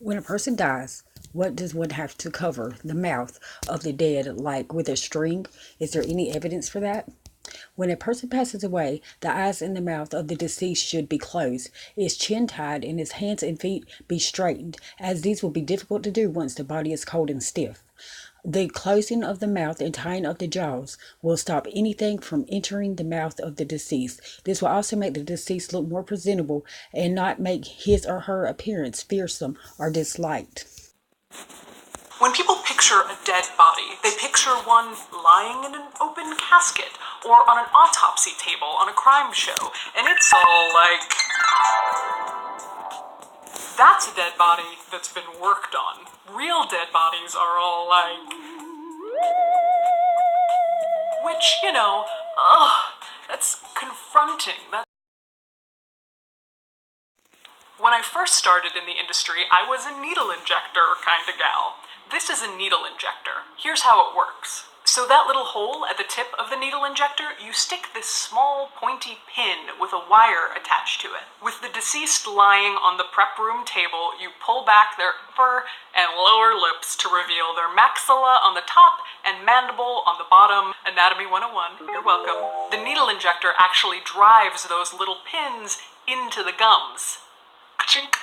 When a person dies, what does one have to cover the mouth of the dead, like with a string? Is there any evidence for that? When a person passes away, the eyes and the mouth of the deceased should be closed, his chin tied, and his hands and feet be straightened, as these will be difficult to do once the body is cold and stiff. The closing of the mouth and tying of the jaws will stop anything from entering the mouth of the deceased. This will also make the deceased look more presentable and not make his or her appearance fearsome or disliked. When people picture a dead body, they picture one lying in an open casket or on an autopsy table on a crime show, and it's all like, that's a dead body that's been worked on. Real dead bodies are all like, which, that's confronting. When I first started in the industry, I was a needle injector kind of gal. This is a needle injector. Here's how it works. So that little hole at the tip of the needle injector, you stick this small pointy pin with a wire attached to it. With the deceased lying on the prep room table, you pull back their upper and lower lips to reveal their maxilla on the top and mandible on the bottom. Anatomy 101, you're welcome. The needle injector actually drives those little pins into the gums. Ka-chink.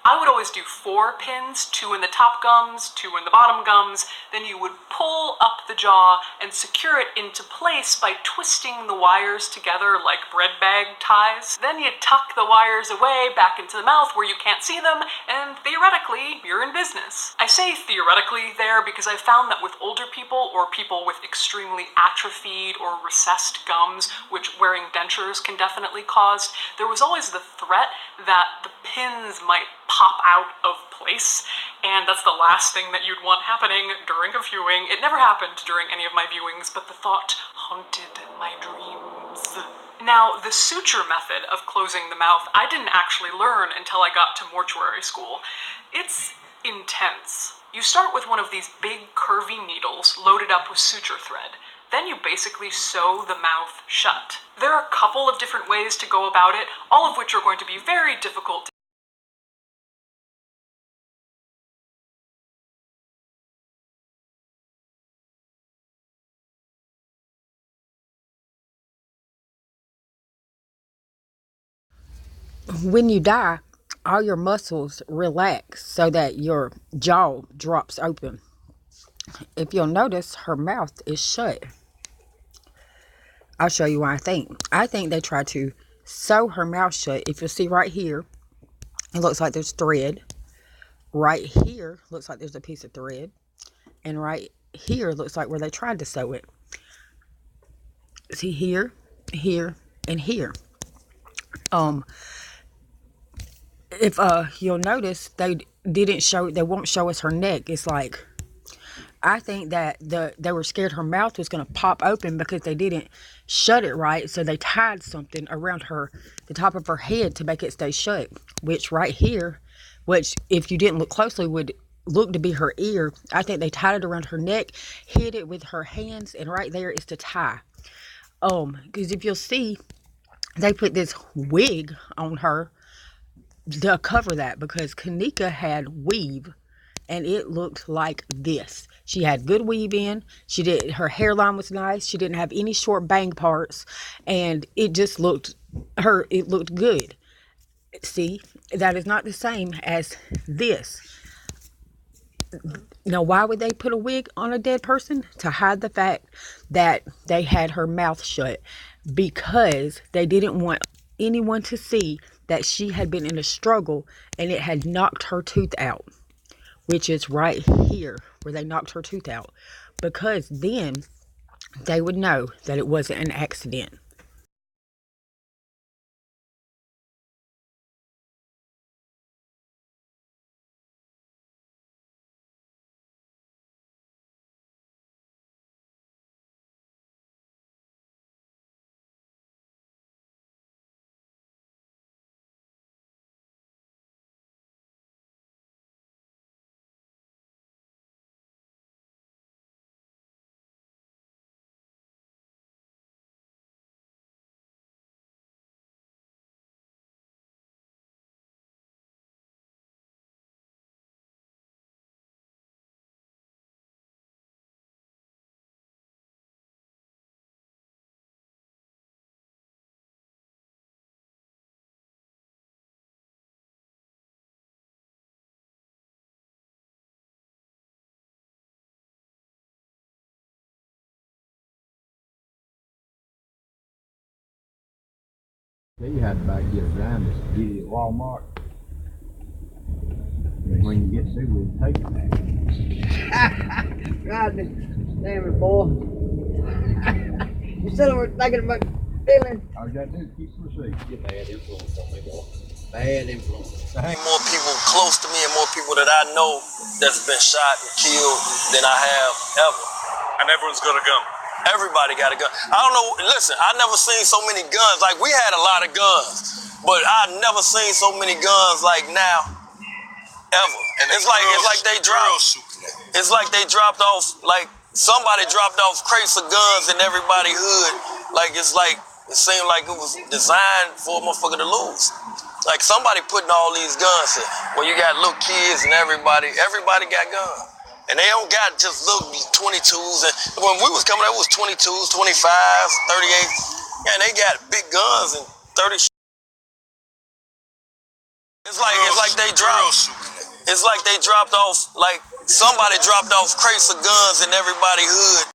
I would always do 4 pins, 2 in the top gums, 2 in the bottom gums. Then you would pull up the jaw and secure it into place by twisting the wires together like bread bag ties. Then you tuck the wires away back into the mouth where you can't see them, and theoretically, you're in business. I say theoretically there because I found that with older people or people with extremely atrophied or recessed gums, which wearing dentures can definitely cause, there was always the threat that the pins might pop out of place, and that's the last thing that you'd want happening during a viewing. It never happened during any of my viewings, but the thought haunted my dreams. Now, the suture method of closing the mouth, I didn't actually learn until I got to mortuary school. It's intense. You start with one of these big curvy needles loaded up with suture thread. Then you basically sew the mouth shut. There are a couple of different ways to go about it, all of which are going to be very difficult. When you die, all your muscles relax so that your jaw drops open. If you'll notice, her mouth is shut. I'll show you why I think. I think they try to sew her mouth shut. If you see right here, it looks like there's thread. Right here looks like there's a piece of thread. And right here looks like where they tried to sew it. See here, here, and here. If you'll notice, they won't show us her neck. It's like, I think that they were scared her mouth was going to pop open because they didn't shut it right. So they tied something around the top of her head to make it stay shut. Which right here, which if you didn't look closely would look to be her ear. I think they tied it around her neck, hid it with her hands, and right there is the tie. Because if you'll see, they put this wig on her to cover that because Kenneka had weave and it looked like this. She had good weave in. Her hairline was nice. She didn't have any short bang parts, and it just it looked good. See, that is not the same as this. Now, why would they put a wig on a dead person? To hide the fact that they had her mouth shut, because they didn't want anyone to see that she had been in a struggle and it had knocked her tooth out, which is right here where they knocked her tooth out, because then they would know that it wasn't an accident. You had to back get a dime to get it at Walmart. And when you get through with it, take it back. God damn it, boy. You still were thinking about stealing? All you gotta do is keep the receipt. Get bad influence on me, boy. Bad influence. More people close to me and more people that I know that's been shot and killed than I have ever. And everyone's got a gun. Everybody got a gun. I don't know, listen, I never seen so many guns. Like, we had a lot of guns, but I never seen so many guns like now, ever. And it's like they dropped. It's like they dropped off, like somebody dropped off crates of guns in everybody's hood. Like, it seemed like it was designed for a motherfucker to lose. Like, somebody putting all these guns in. Well, you got little kids and everybody got guns. And they don't got just little 22s. And when we was coming up, it was 22s, 25s, 38s. Yeah, and they got big guns and 30. It's like they dropped off, like somebody dropped off crates of guns in everybody's hood.